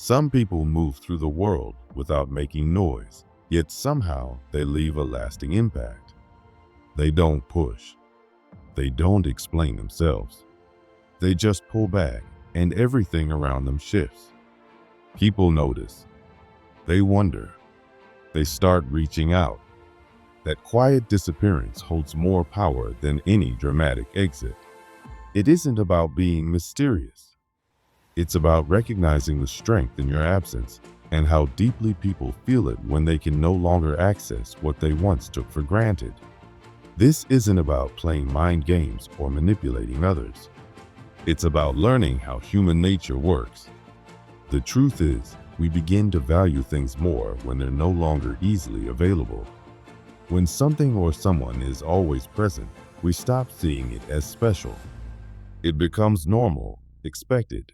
Some people move through the world without making noise, yet somehow they leave a lasting impact. They don't push. They don't explain themselves. They just pull back and everything around them shifts. People notice. They wonder. They start reaching out. That quiet disappearance holds more power than any dramatic exit. It isn't about being mysterious. It's about recognizing the strength in your absence and how deeply people feel it when they can no longer access what they once took for granted. This isn't about playing mind games or manipulating others. It's about learning how human nature works. The truth is, we begin to value things more when they're no longer easily available. When something or someone is always present, we stop seeing it as special. It becomes normal, expected.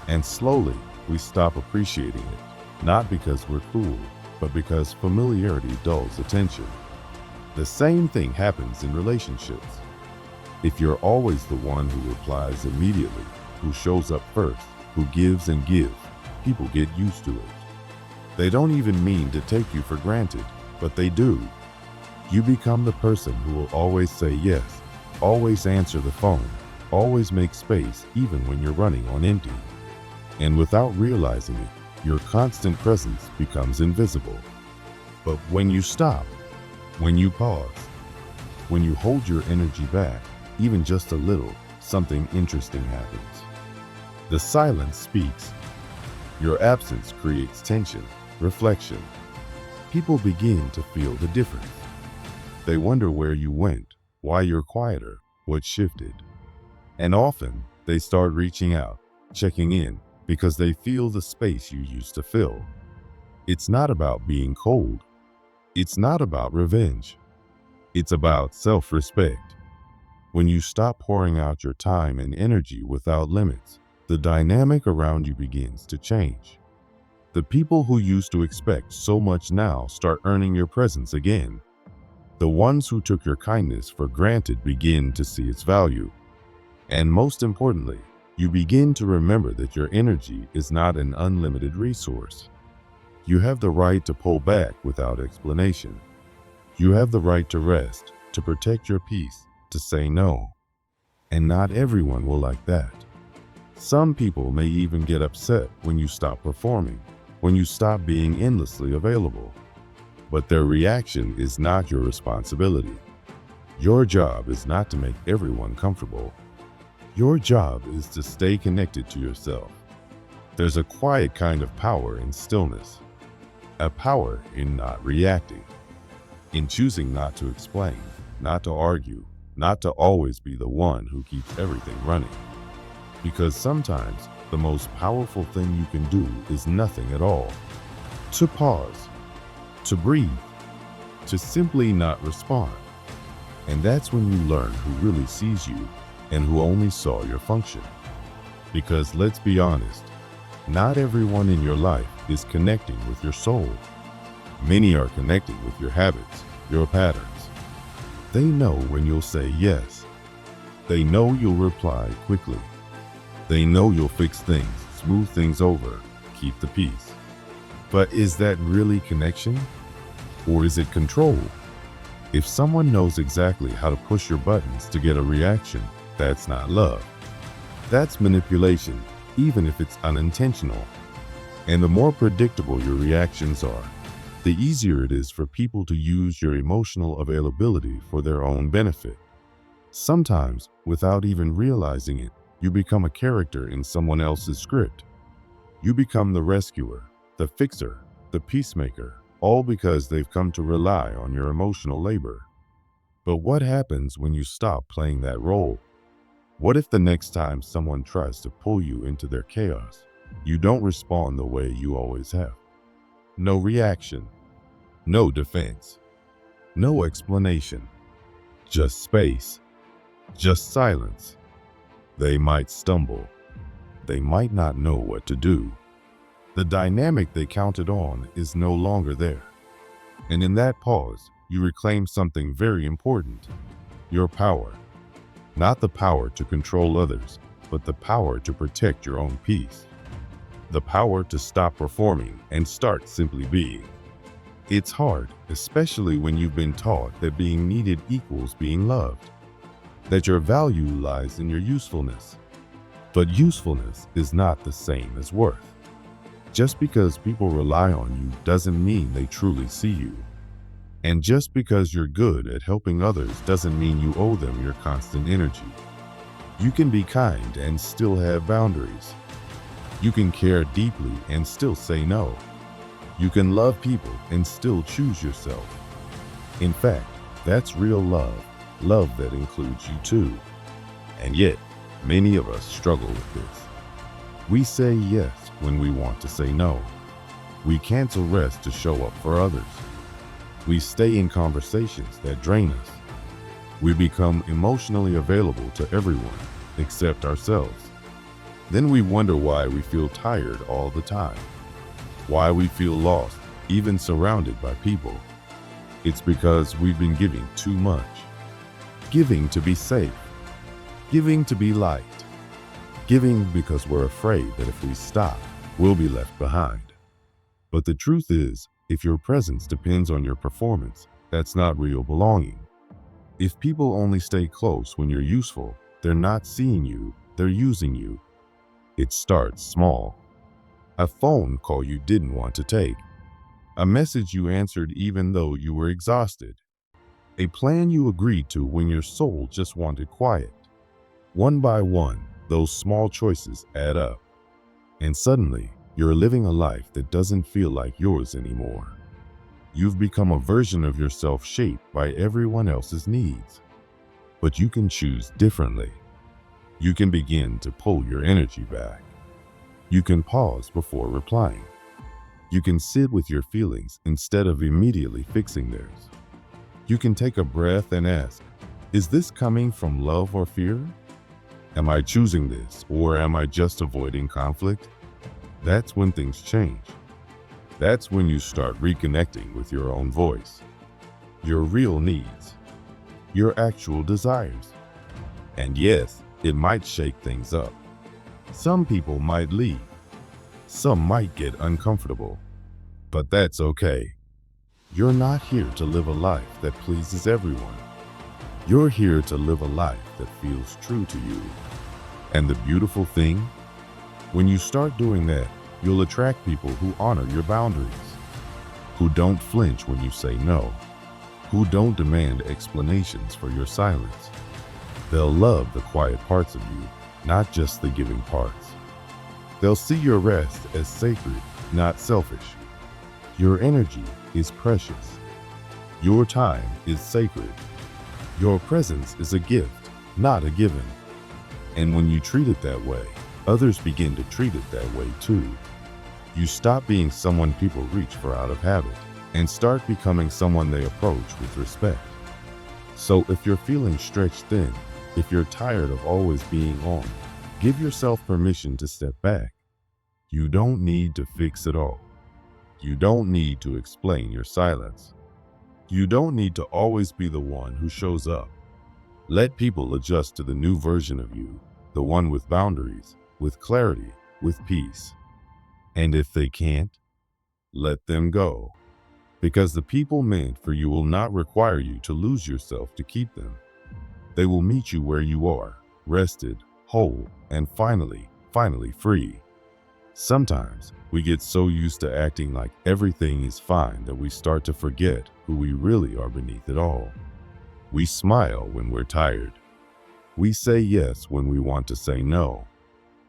And slowly, we stop appreciating it, not because we're cool, but because familiarity dulls attention. The same thing happens in relationships. If you're always the one who replies immediately, who shows up first, who gives and gives, people get used to it. They don't even mean to take you for granted, but they do. You become the person who will always say yes, always answer the phone, always make space even when you're running on empty. And without realizing it, your constant presence becomes invisible. But when you stop, when you pause, when you hold your energy back, even just a little, something interesting happens. The silence speaks. Your absence creates tension, reflection. People begin to feel the difference. They wonder where you went, why you're quieter, what shifted. And often, they start reaching out, checking in, because they feel the space you used to fill. It's not about being cold. It's not about revenge. It's about self-respect. When you stop pouring out your time and energy without limits, the dynamic around you begins to change. The people who used to expect so much now start earning your presence again. The ones who took your kindness for granted begin to see its value. And most importantly, you begin to remember that your energy is not an unlimited resource. You have the right to pull back without explanation. You have the right to rest, to protect your peace, to say no. And not everyone will like that. Some people may even get upset when you stop performing, when you stop being endlessly available. But their reaction is not your responsibility. Your job is not to make everyone comfortable. Your job is to stay connected to yourself. There's a quiet kind of power in stillness, a power in not reacting, in choosing not to explain, not to argue, not to always be the one who keeps everything running. Because sometimes the most powerful thing you can do is nothing at all. To pause, to breathe, to simply not respond. And that's when you learn who really sees you and who only saw your function. Because let's be honest, not everyone in your life is connecting with your soul. Many are connecting with your habits, your patterns. They know when you'll say yes. They know you'll reply quickly. They know you'll fix things, smooth things over, keep the peace. But is that really connection? Or is it control? If someone knows exactly how to push your buttons to get a reaction, that's not love. That's manipulation, even if it's unintentional. And the more predictable your reactions are, the easier it is for people to use your emotional availability for their own benefit. Sometimes, without even realizing it, you become a character in someone else's script. You become the rescuer, the fixer, the peacemaker, all because they've come to rely on your emotional labor. But what happens when you stop playing that role? What if the next time someone tries to pull you into their chaos, you don't respond the way you always have? No reaction, no defense, no explanation, just space, just silence. They might stumble. They might not know what to do. The dynamic they counted on is no longer there. And in that pause, you reclaim something very important: your power. Not the power to control others, but the power to protect your own peace. the power to stop performing and start simply being. It's hard, especially when you've been taught that being needed equals being loved, that your value lies in your usefulness. But usefulness is not the same as worth. Just because people rely on you doesn't mean they truly see you. And just because you're good at helping others doesn't mean you owe them your constant energy. You can be kind and still have boundaries. You can care deeply and still say no. You can love people and still choose yourself. In fact, that's real love, love that includes you too. And yet, many of us struggle with this. We say yes when we want to say no. We cancel rest to show up for others. We stay in conversations that drain us. We become emotionally available to everyone except ourselves. Then we wonder why we feel tired all the time, why we feel lost, even surrounded by people. It's because we've been giving too much. Giving to be safe. Giving to be liked. Giving because we're afraid that if we stop, we'll be left behind. But the truth is, if your presence depends on your performance, that's not real belonging. If people only stay close when you're useful, they're not seeing you, they're using you. It starts small. A phone call you didn't want to take. A message you answered even though you were exhausted. A plan you agreed to when your soul just wanted quiet. One by one, those small choices add up. And suddenly, you're living a life that doesn't feel like yours anymore. You've become a version of yourself shaped by everyone else's needs. But you can choose differently. You can begin to pull your energy back. You can pause before replying. You can sit with your feelings instead of immediately fixing theirs. You can take a breath and ask, is this coming from love or fear? Am I choosing this, or am I just avoiding conflict? That's when things change. That's when you start reconnecting with your own voice, your real needs, your actual desires. And yes, it might shake things up. Some people might leave. Some might get uncomfortable. But that's okay. You're not here to live a life that pleases everyone. You're here to live a life that feels true to you. And the beautiful thing, when you start doing that, you'll attract people who honor your boundaries, who don't flinch when you say no, who don't demand explanations for your silence. They'll love the quiet parts of you, not just the giving parts. They'll see your rest as sacred, not selfish. Your energy is precious. Your time is sacred. Your presence is a gift, not a given. And when you treat it that way, others begin to treat it that way too. You stop being someone people reach for out of habit and start becoming someone they approach with respect. So if you're feeling stretched thin, if you're tired of always being on, give yourself permission to step back. You don't need to fix it all. You don't need to explain your silence. You don't need to always be the one who shows up. Let people adjust to the new version of you, the one with boundaries, with clarity, with peace. And if they can't, let them go. Because the people meant for you will not require you to lose yourself to keep them. They will meet you where you are, rested, whole, and finally free. Sometimes we get so used to acting like everything is fine that we start to forget who we really are beneath it all. We smile when we're tired. We say yes when we want to say no.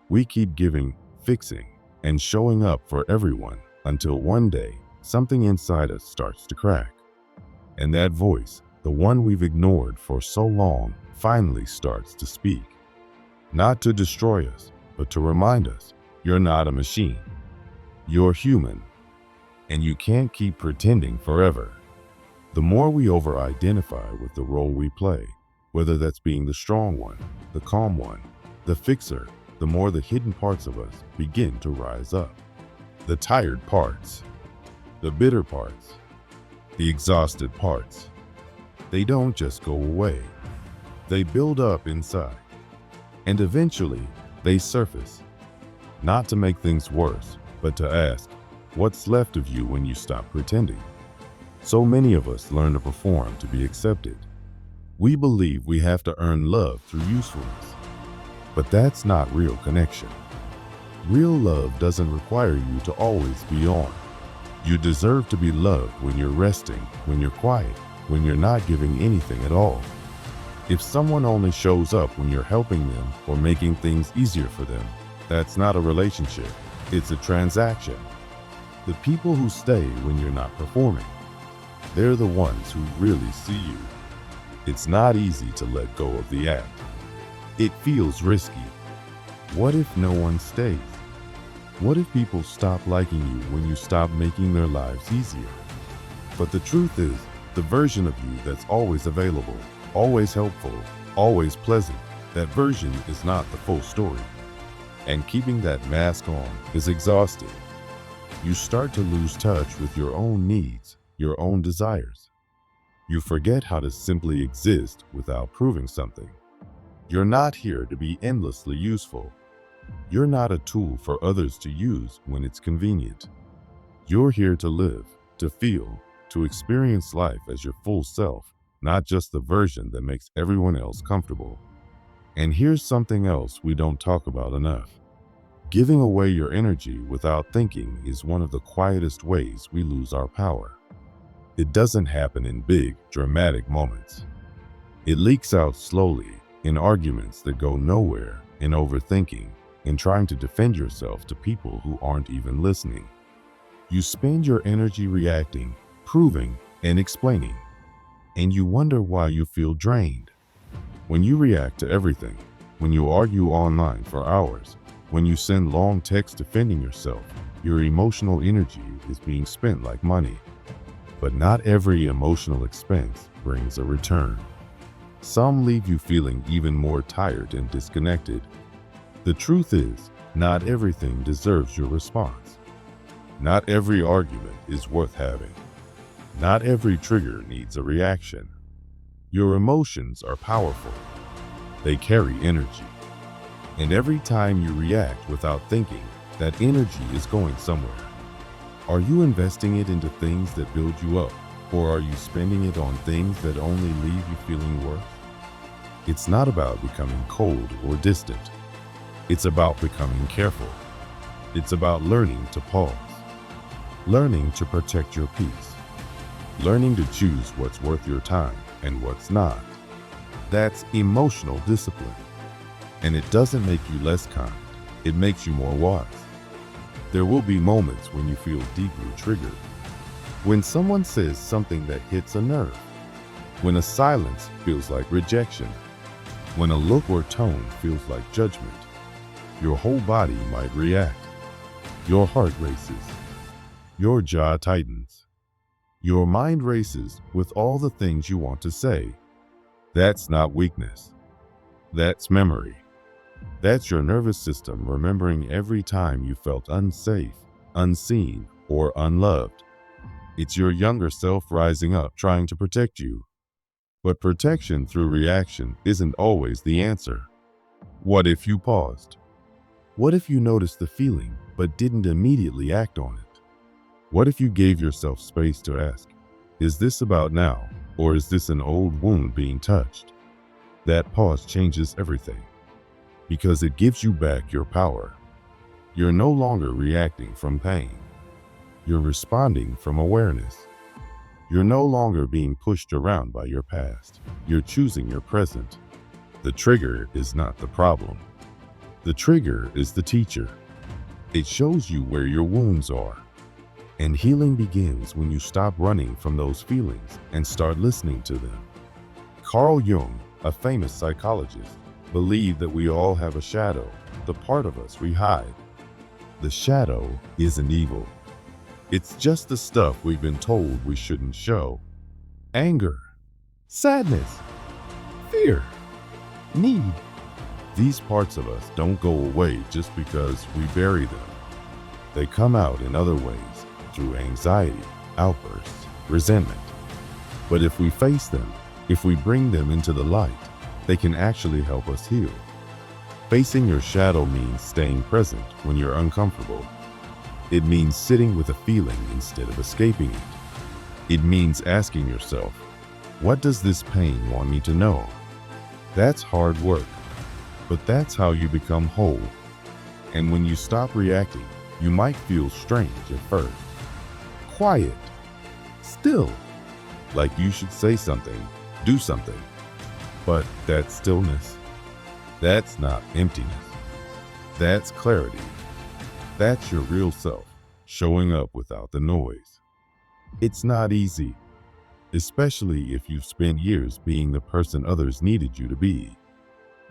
We keep giving, fixing, and showing up for everyone until one day something inside us starts to crack. And that voice, the one we've ignored for so long, finally starts to speak. Not to destroy us, but to remind us, you're not a machine. You're human. And you can't keep pretending forever. The more we over-identify with the role we play, whether that's being the strong one, the calm one, the fixer, the more the hidden parts of us begin to rise up. The tired parts, the bitter parts, the exhausted parts. They don't just go away. They build up inside. And eventually, they surface. Not to make things worse, but to ask, what's left of you when you stop pretending? So many of us learn to perform to be accepted. We believe we have to earn love through usefulness. But that's not real connection. Real love doesn't require you to always be on. You deserve to be loved when you're resting, when you're quiet, when you're not giving anything at all. If someone only shows up when you're helping them or making things easier for them, that's not a relationship, it's a transaction. The people who stay when you're not performing, they're the ones who really see you. It's not easy to let go of the act. It feels risky. What if no one stays? What if people stop liking you when you stop making their lives easier? But the truth is, the version of you that's always available, always helpful, always pleasant, that version is not the full story. And keeping that mask on is exhausting. You start to lose touch with your own needs, your own desires. You forget how to simply exist without proving something. You're not here to be endlessly useful. You're not a tool for others to use when it's convenient. You're here to live, to feel, to experience life as your full self, not just the version that makes everyone else comfortable. And here's something else we don't talk about enough. Giving away your energy without thinking is one of the quietest ways we lose our power. It doesn't happen in big, dramatic moments. It leaks out slowly in arguments that go nowhere, in overthinking, in trying to defend yourself to people who aren't even listening. You spend your energy reacting, proving, and explaining, and you wonder why you feel drained. When you react to everything, when you argue online for hours, when you send long texts defending yourself, your emotional energy is being spent like money. But not every emotional expense brings a return. Some leave you feeling even more tired and disconnected. The truth is, not everything deserves your response. Not every argument is worth having. Not every trigger needs a reaction. Your emotions are powerful. They carry energy. And every time you react without thinking, that energy is going somewhere. Are you investing it into things that build you up, or are you spending it on things that only leave you feeling worse? It's not about becoming cold or distant. It's about becoming careful. It's about learning to pause, learning to protect your peace, learning to choose what's worth your time and what's not. That's emotional discipline. And it doesn't make you less kind. It makes you more wise. There will be moments when you feel deeply triggered. When someone says something that hits a nerve. When a silence feels like rejection. When a look or tone feels like judgment. Your whole body might react. Your heart races. Your jaw tightens. Your mind races with all the things you want to say. That's not weakness. That's memory. That's your nervous system remembering every time you felt unsafe, unseen, or unloved. It's your younger self rising up trying to protect you. But protection through reaction isn't always the answer. What if you paused? What if you noticed the feeling but didn't immediately act on it? What if you gave yourself space to ask, is this about now, or is this an old wound being touched? That pause changes everything, because it gives you back your power. You're no longer reacting from pain. You're responding from awareness. You're no longer being pushed around by your past. You're choosing your present. The trigger is not the problem. The trigger is the teacher. It shows you where your wounds are. And healing begins when you stop running from those feelings and start listening to them. Carl Jung, a famous psychologist, believed that we all have a shadow, the part of us we hide. The shadow isn't evil. It's just the stuff we've been told we shouldn't show. Anger, sadness, fear, need. These parts of us don't go away just because we bury them. They come out in other ways, through anxiety, outbursts, resentment. But if we face them, if we bring them into the light, they can actually help us heal. Facing your shadow means staying present when you're uncomfortable. It means sitting with a feeling instead of escaping it. It means asking yourself, what does this pain want me to know? That's hard work, but that's how you become whole. And when you stop reacting, you might feel strange at first. Quiet. Still. Like you should say something, do something. But that stillness, that's not emptiness. That's clarity. That's your real self, showing up without the noise. It's not easy, especially if you've spent years being the person others needed you to be.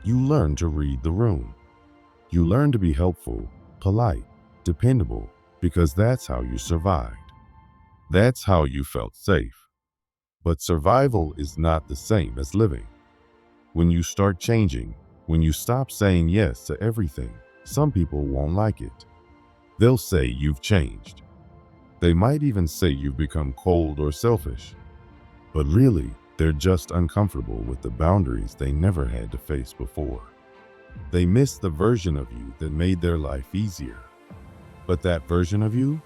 You learn to read the room. You learn to be helpful, polite, dependable, because that's how you survived. That's how you felt safe. But survival is not the same as living. When you start changing, when you stop saying yes to everything, some people won't like it. They'll say you've changed. They might even say you've become cold or selfish. But really, they're just uncomfortable with the boundaries they never had to face before. They miss the version of you that made their life easier. But that version of you,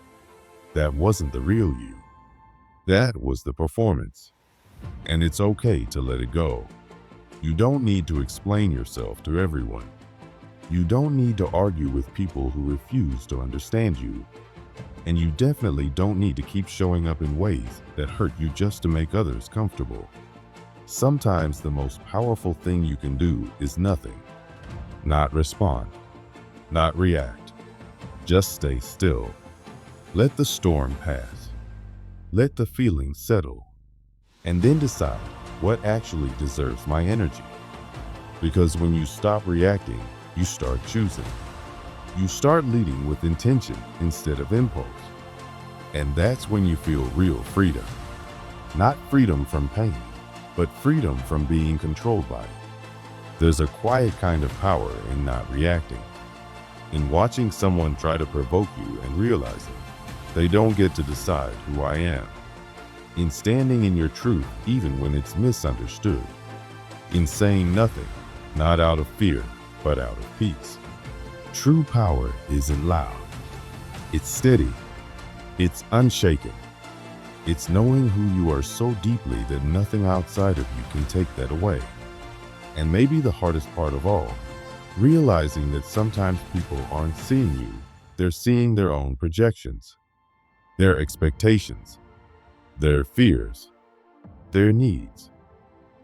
that wasn't the real you. That was the performance. And it's okay to let it go. You don't need to explain yourself to everyone. You don't need to argue with people who refuse to understand you. And you definitely don't need to keep showing up in ways that hurt you just to make others comfortable. Sometimes the most powerful thing you can do is nothing. Not respond. Not react. Just stay still. Let the storm pass. Let the feelings settle. And then decide what actually deserves my energy. Because when you stop reacting, you start choosing. You start leading with intention instead of impulse. And that's when you feel real freedom. Not freedom from pain, but freedom from being controlled by it. There's a quiet kind of power in not reacting. In watching someone try to provoke you and realizing they don't get to decide who I am. In standing in your truth even when it's misunderstood. In saying nothing, not out of fear, but out of peace. True power isn't loud. It's steady. It's unshaken. It's knowing who you are so deeply that nothing outside of you can take that away. And maybe the hardest part of all, realizing that sometimes people aren't seeing you, they're seeing their own projections, their expectations, their fears, their needs.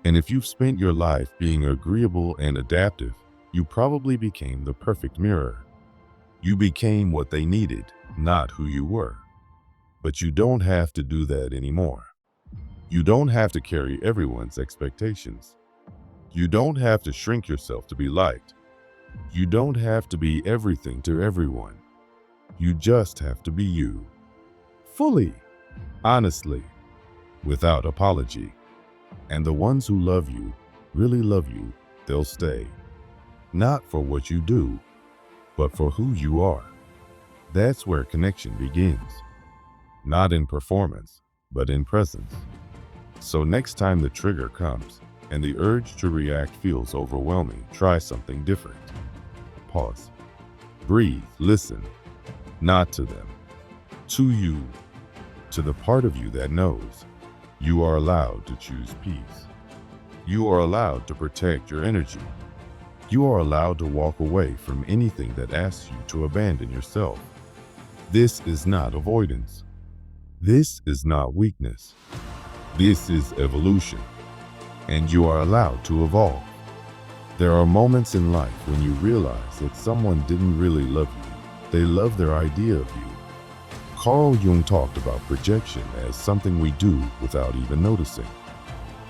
And if you've spent your life being agreeable and adaptive, you probably became the perfect mirror. You became what they needed, not who you were. But you don't have to do that anymore. You don't have to carry everyone's expectations. You don't have to shrink yourself to be liked. You don't have to be everything to everyone. You just have to be you. Fully, honestly, without apology. And the ones who love you, really love you, they'll stay. Not for what you do, but for who you are. That's where connection begins. Not in performance, but in presence. So next time the trigger comes and the urge to react feels overwhelming, try something different. Pause. Breathe. Listen. Not to them. To you. To the part of you that knows. You are allowed to choose peace. You are allowed to protect your energy. You are allowed to walk away from anything that asks you to abandon yourself. This is not avoidance. This is not weakness. This is evolution. And you are allowed to evolve. There are moments in life when you realize that someone didn't really love you. They love their idea of you. Carl Jung talked about projection as something we do without even noticing.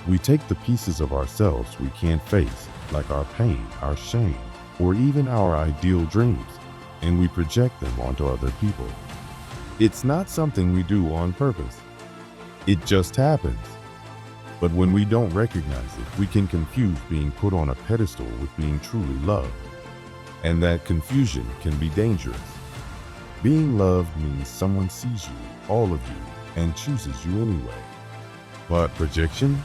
We take the pieces of ourselves we can't face, like our pain, our shame, or even our ideal dreams, and we project them onto other people. It's not something we do on purpose. It just happens. But when we don't recognize it, we can confuse being put on a pedestal with being truly loved. And that confusion can be dangerous. Being loved means someone sees you, all of you, and chooses you anyway. But projection?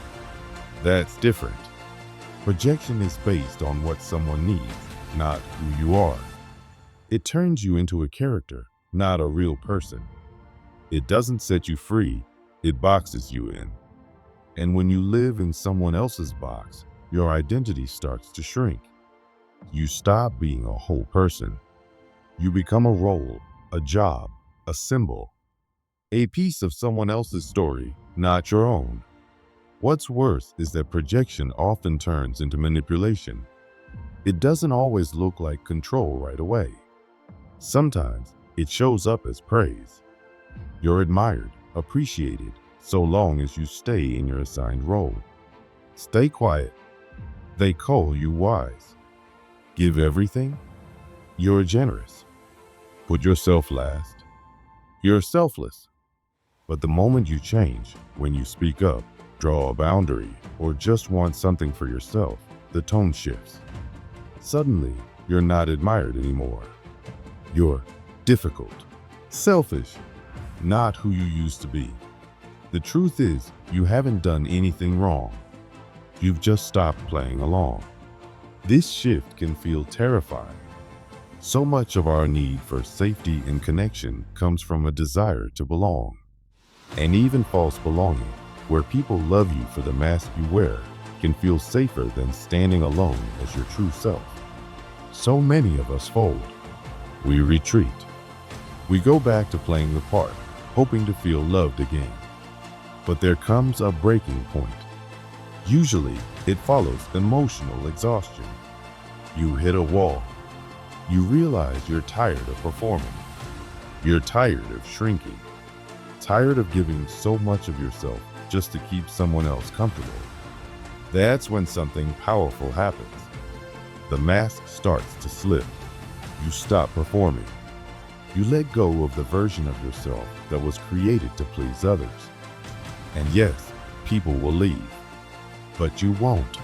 That's different. Projection is based on what someone needs, not who you are. It turns you into a character, not a real person. It doesn't set you free, it boxes you in. And when you live in someone else's box, your identity starts to shrink. You stop being a whole person. You become a role, a job, a symbol, a piece of someone else's story, not your own. What's worse is that projection often turns into manipulation. It doesn't always look like control right away. Sometimes it shows up as praise. You're admired, appreciated, so long as you stay in your assigned role. Stay quiet. They call you wise. Give everything. You're generous. Put yourself last. You're selfless. But the moment you change, when you speak up, draw a boundary, or just want something for yourself, the tone shifts. Suddenly, you're not admired anymore. You're difficult, selfish, not who you used to be. The truth is, you haven't done anything wrong. You've just stopped playing along. This shift can feel terrifying. So much of our need for safety and connection comes from a desire to belong. And even false belonging, where people love you for the mask you wear, can feel safer than standing alone as your true self. So many of us fold. We retreat. We go back to playing the part, hoping to feel loved again. But there comes a breaking point. Usually, it follows emotional exhaustion. You hit a wall. You realize you're tired of performing. You're tired of shrinking. Tired of giving so much of yourself just to keep someone else comfortable. That's when something powerful happens. The mask starts to slip. You stop performing. You let go of the version of yourself that was created to please others. And yes, people will leave. But you won't.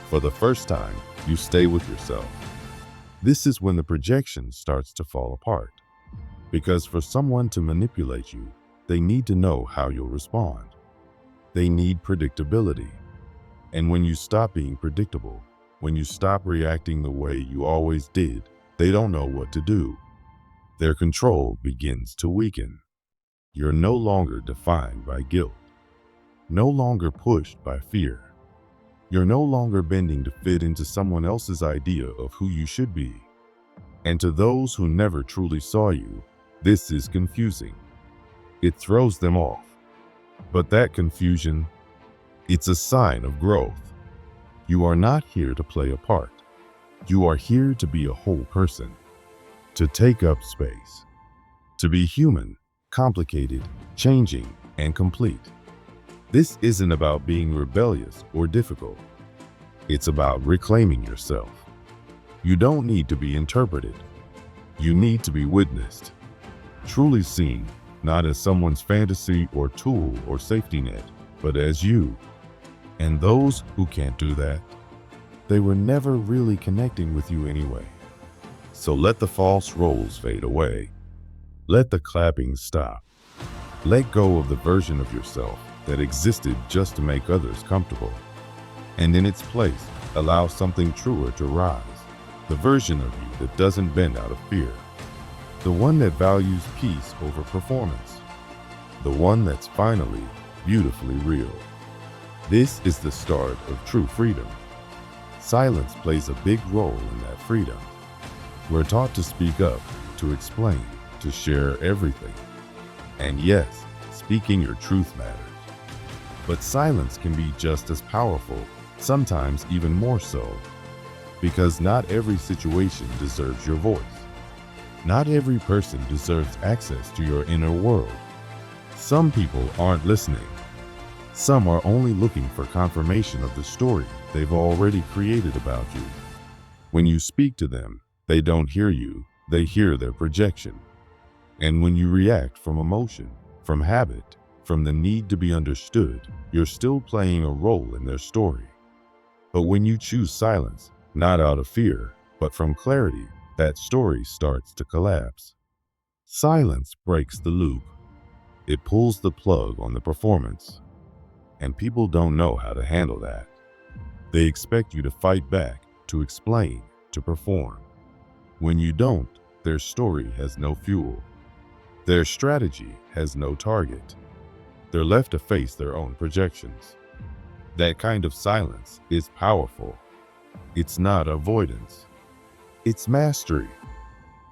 For the first time, you stay with yourself. This is when the projection starts to fall apart. Because for someone to manipulate you, they need to know how you'll respond. They need predictability. And when you stop being predictable, when you stop reacting the way you always did, they don't know what to do. Their control begins to weaken. You're no longer defined by guilt, no longer pushed by fear. You're no longer bending to fit into someone else's idea of who you should be. And to those who never truly saw you, this is confusing. It throws them off. But that confusion, it's a sign of growth. You are not here to play a part. You are here to be a whole person, to take up space, to be human, complicated, changing, and complete. This isn't about being rebellious or difficult. It's about reclaiming yourself. You don't need to be interpreted. You need to be witnessed, truly seen, not as someone's fantasy or tool or safety net, but as you. And those who can't do that, they were never really connecting with you anyway. So let the false roles fade away. Let the clapping stop. Let go of the version of yourself that existed just to make others comfortable. And in its place, allow something truer to rise. The version of you that doesn't bend out of fear. The one that values peace over performance. The one that's finally beautifully real. This is the start of true freedom. Silence plays a big role in that freedom. We're taught to speak up, to explain, to share everything. And yes, speaking your truth matters. But silence can be just as powerful, sometimes even more so. Because not every situation deserves your voice. Not every person deserves access to your inner world. Some people aren't listening. Some are only looking for confirmation of the story they've already created about you. When you speak to them, they don't hear you, they hear their projection. And when you react from emotion, from habit, from the need to be understood, you're still playing a role in their story. But when you choose silence, not out of fear, but from clarity, that story starts to collapse. Silence breaks the loop. It pulls the plug on the performance. And people don't know how to handle that. They expect you to fight back, to explain, to perform. When you don't, their story has no fuel. Their strategy has no target. They're left to face their own projections. That kind of silence is powerful. It's not avoidance. It's mastery.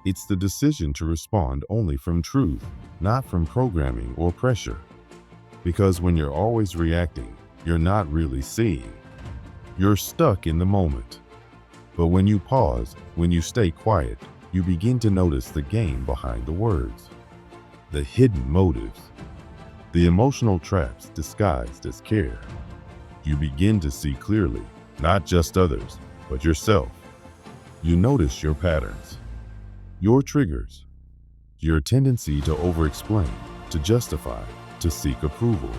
It's the decision to respond only from truth, not from programming or pressure. Because when you're always reacting, you're not really seeing. You're stuck in the moment. But when you pause, when you stay quiet, you begin to notice the game behind the words, the hidden motives, the emotional traps disguised as care. You begin to see clearly, not just others, but yourself. You notice your patterns, your triggers, your tendency to over-explain, to justify, to seek approval.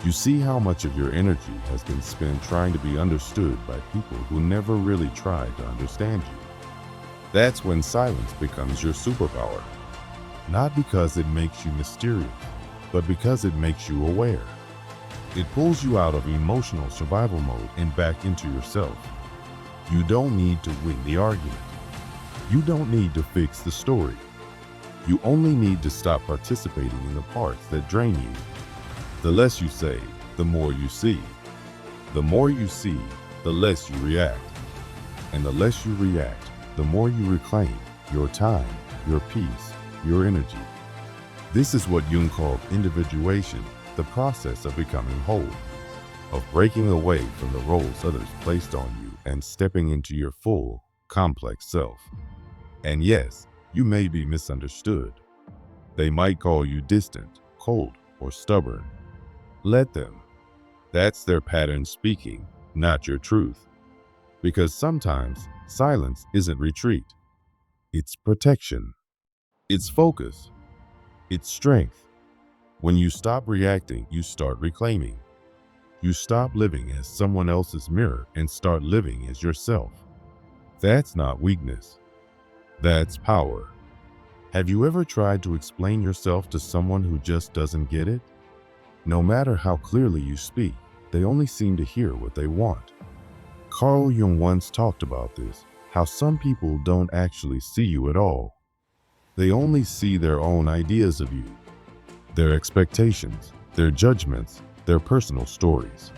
You see how much of your energy has been spent trying to be understood by people who never really tried to understand you. That's when silence becomes your superpower. Not because it makes you mysterious, but because it makes you aware. It pulls you out of emotional survival mode and back into yourself. You don't need to win the argument. You don't need to fix the story. You only need to stop participating in the parts that drain you. The less you say, the more you see. The more you see, the less you react. And the less you react, the more you reclaim your time, your peace, your energy. This is what Jung called individuation, the process of becoming whole, of breaking away from the roles others placed on you and stepping into your full, complex self. And yes, you may be misunderstood. They might call you distant, cold, or stubborn. Let them. That's their pattern speaking, not your truth. Because sometimes silence isn't retreat. It's protection. It's focus. It's strength. When you stop reacting, you start reclaiming. You stop living as someone else's mirror and start living as yourself. That's not weakness. That's power. Have you ever tried to explain yourself to someone who just doesn't get it? No matter how clearly you speak, they only seem to hear what they want. Carl Jung once talked about this, how some people don't actually see you at all. They only see their own ideas of you, their expectations, their judgments, their personal stories.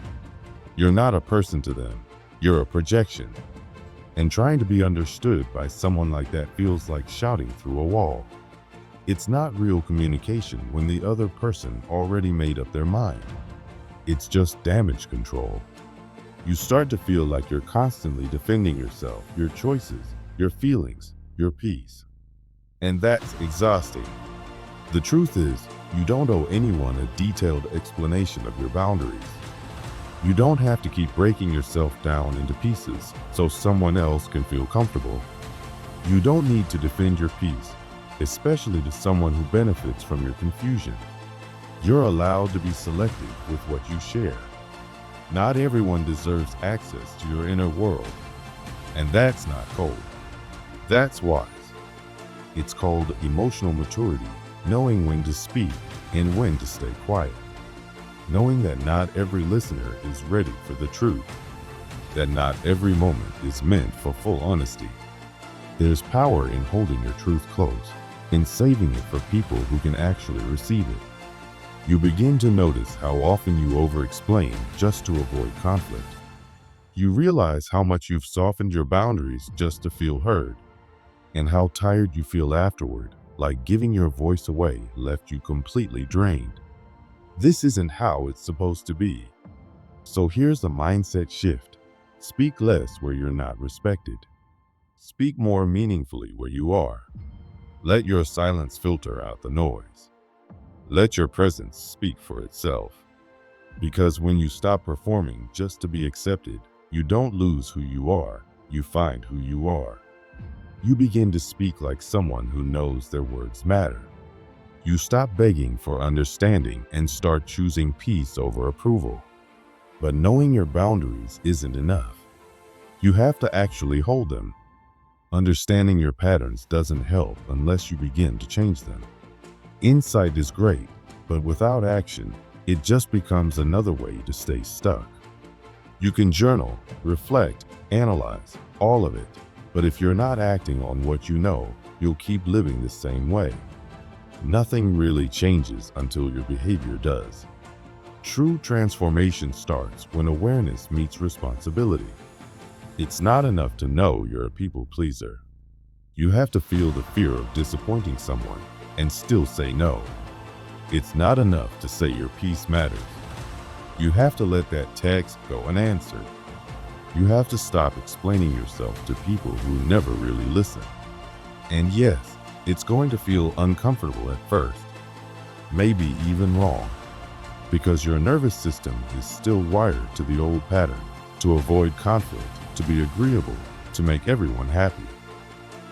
You're not a person to them, you're a projection. And trying to be understood by someone like that feels like shouting through a wall. It's not real communication when the other person already made up their mind. It's just damage control. You start to feel like you're constantly defending yourself, your choices, your feelings, your peace. And that's exhausting. The truth is, you don't owe anyone a detailed explanation of your boundaries. You don't have to keep breaking yourself down into pieces so someone else can feel comfortable. You don't need to defend your peace, especially to someone who benefits from your confusion. You're allowed to be selective with what you share. Not everyone deserves access to your inner world, and that's not cold. That's wise. It's called emotional maturity, knowing when to speak and when to stay quiet. Knowing that not every listener is ready for the truth, that not every moment is meant for full honesty. There's power in holding your truth close, in saving it for people who can actually receive it. You begin to notice how often you over-explain just to avoid conflict. You realize how much you've softened your boundaries just to feel heard, and how tired you feel afterward, like giving your voice away left you completely drained. This isn't how it's supposed to be. So here's a mindset shift. Speak less where you're not respected. Speak more meaningfully where you are. Let your silence filter out the noise. Let your presence speak for itself. Because when you stop performing just to be accepted, you don't lose who you are, you find who you are. You begin to speak like someone who knows their words matter. You stop begging for understanding and start choosing peace over approval. But knowing your boundaries isn't enough. You have to actually hold them. Understanding your patterns doesn't help unless you begin to change them. Insight is great, but without action, it just becomes another way to stay stuck. You can journal, reflect, analyze, all of it. But if you're not acting on what you know, you'll keep living the same way. nothing really changes until your behavior does. True transformation starts when awareness meets responsibility. It's not enough to know you're a people pleaser. You have to feel the fear of disappointing someone and still say no. It's not enough to say your peace matters. You have to let that text go unanswered. You have to stop explaining yourself to people who never really listen. And yes, it's going to feel uncomfortable at first, maybe even wrong, because your nervous system is still wired to the old pattern, to avoid conflict, to be agreeable, to make everyone happy.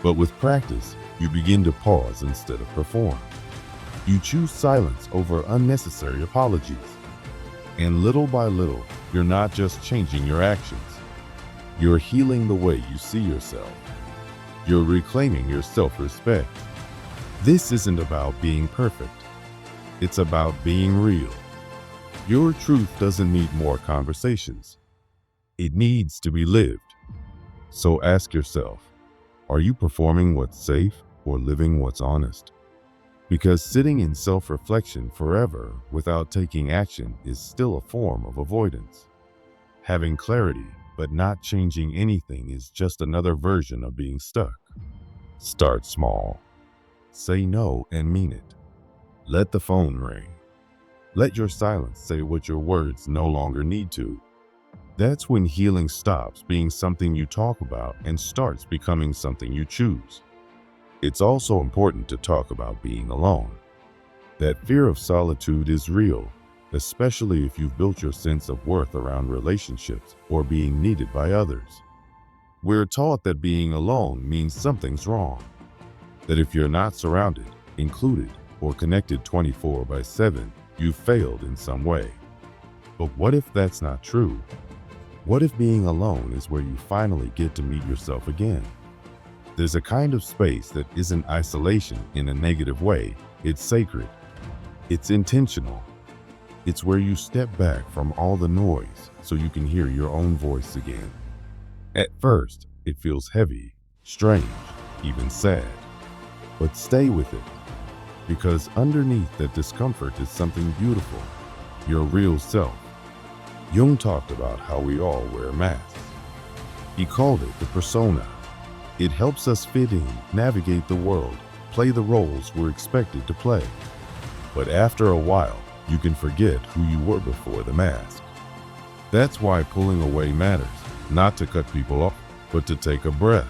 But with practice, you begin to pause instead of perform. You choose silence over unnecessary apologies. And little by little, you're not just changing your actions. You're healing the way you see yourself. You're reclaiming your self-respect. This isn't about being perfect. It's about being real. Your truth doesn't need more conversations. It needs to be lived. So ask yourself, are you performing what's safe or living what's honest? Because sitting in self-reflection forever without taking action is still a form of avoidance. Having clarity but not changing anything is just another version of being stuck. Start small. Say no and mean it. Let the phone ring. Let your silence say what your words no longer need to. That's when healing stops being something you talk about and starts becoming something you choose. It's also important to talk about being alone. That fear of solitude is real, especially if you've built your sense of worth around relationships or being needed by others. We're taught that being alone means something's wrong, that if you're not surrounded, included, or connected 24/7, you've failed in some way. But what if that's not true? What if being alone is where you finally get to meet yourself again? There's a kind of space that isn't isolation in a negative way. It's sacred. It's intentional. It's where you step back from all the noise so you can hear your own voice again. At first, it feels heavy, strange, even sad. But stay with it, because underneath that discomfort is something beautiful, your real self. Jung talked about how we all wear masks. He called it the persona. It helps us fit in, navigate the world, play the roles we're expected to play. But after a while, you can forget who you were before the mask. That's why pulling away matters, not to cut people off, but to take a breath.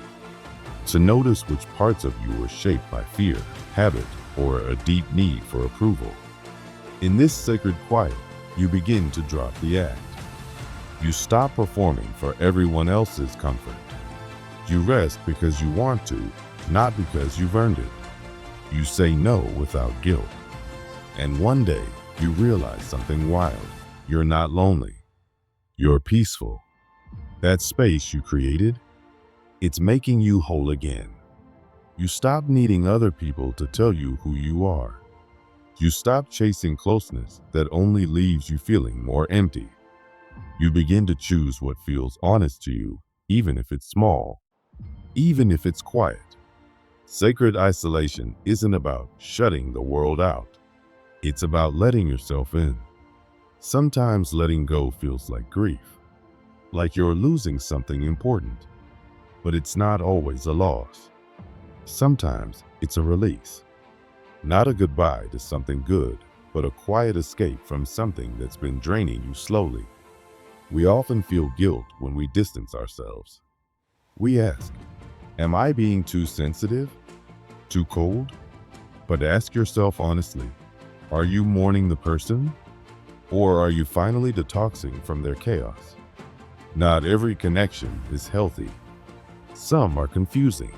To notice which parts of you are shaped by fear, habit, or a deep need for approval. In this sacred quiet, you begin to drop the act. You stop performing for everyone else's comfort. You rest because you want to, not because you've earned it. You say no without guilt. And one day, you realize something wild. You're not lonely. You're peaceful. That space you created, it's making you whole again. You stop needing other people to tell you who you are. You stop chasing closeness that only leaves you feeling more empty. You begin to choose what feels honest to you, even if it's small, even if it's quiet. Sacred isolation isn't about shutting the world out. It's about letting yourself in. Sometimes letting go feels like grief, like you're losing something important, but it's not always a loss. Sometimes it's a release. Not a goodbye to something good, but a quiet escape from something that's been draining you slowly. We often feel guilt when we distance ourselves. We ask, am I being too sensitive? Too cold? But ask yourself honestly, are you mourning the person? Or are you finally detoxing from their chaos? Not every connection is healthy. Some are confusing.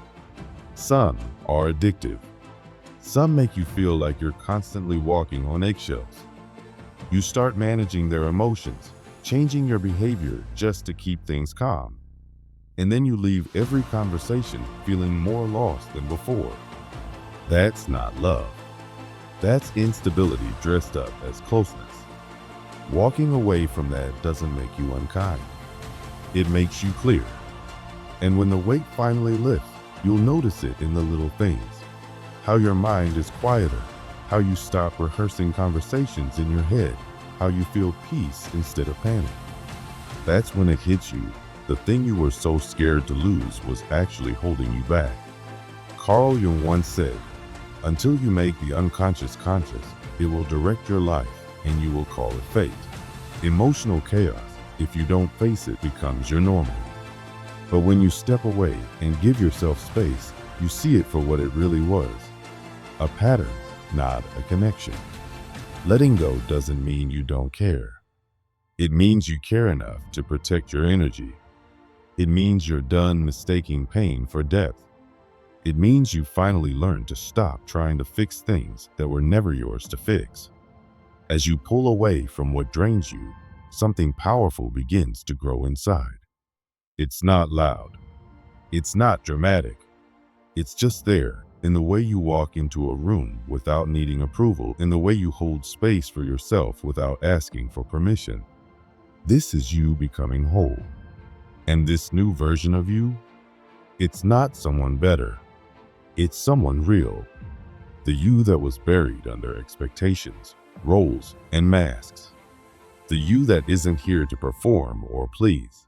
Some are addictive. Some make you feel like you're constantly walking on eggshells. You start managing their emotions, changing your behavior just to keep things calm. And then you leave every conversation feeling more lost than before. That's not love. That's instability dressed up as closeness. Walking away from that doesn't make you unkind. It makes you clear. And when the weight finally lifts, you'll notice it in the little things. How your mind is quieter, how you stop rehearsing conversations in your head, how you feel peace instead of panic. That's when it hits you. The thing you were so scared to lose was actually holding you back. Carl Jung once said, "Until you make the unconscious conscious, it will direct your life and you will call it fate." Emotional chaos, if you don't face it, becomes your normal. But when you step away and give yourself space, you see it for what it really was. A pattern, not a connection. Letting go doesn't mean you don't care. It means you care enough to protect your energy. It means you're done mistaking pain for depth. It means you finally learned to stop trying to fix things that were never yours to fix. As you pull away from what drains you, something powerful begins to grow inside. It's not loud. It's not dramatic. It's just there, in the way you walk into a room without needing approval, in the way you hold space for yourself without asking for permission. This is you becoming whole. And this new version of you, it's not someone better. It's someone real. The you that was buried under expectations, roles, and masks. The you that isn't here to perform or please.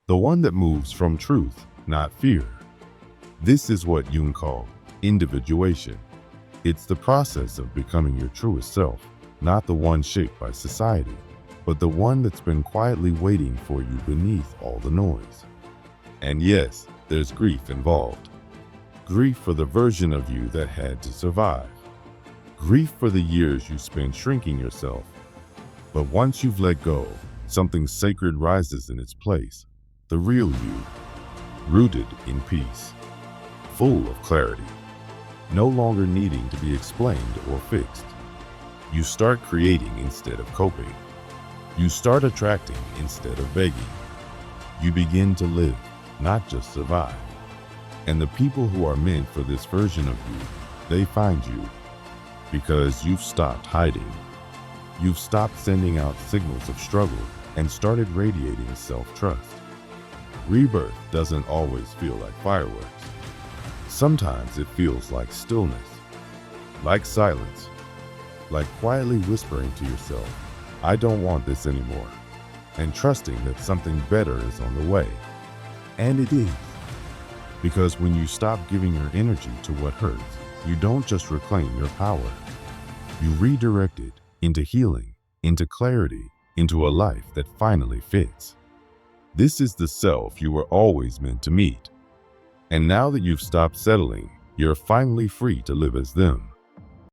The one that moves from truth, not fear. This is what Jung called individuation. It's the process of becoming your truest self, not the one shaped by society, but the one that's been quietly waiting for you beneath all the noise. And yes, there's grief involved. Grief for the version of you that had to survive. Grief for the years you spent shrinking yourself. But once you've let go, something sacred rises in its place. The real you, rooted in peace, full of clarity, no longer needing to be explained or fixed. You start creating instead of coping. You start attracting instead of begging. You begin to live, not just survive. And the people who are meant for this version of you, they find you because you've stopped hiding. You've stopped sending out signals of struggle and started radiating self-trust. Rebirth doesn't always feel like fireworks. Sometimes it feels like stillness, like silence, like quietly whispering to yourself, "I don't want this anymore," and trusting that something better is on the way. And it is. Because when you stop giving your energy to what hurts, you don't just reclaim your power. You redirect it into healing, into clarity, into a life that finally fits. This is the self you were always meant to meet. And now that you've stopped settling, you're finally free to live as them.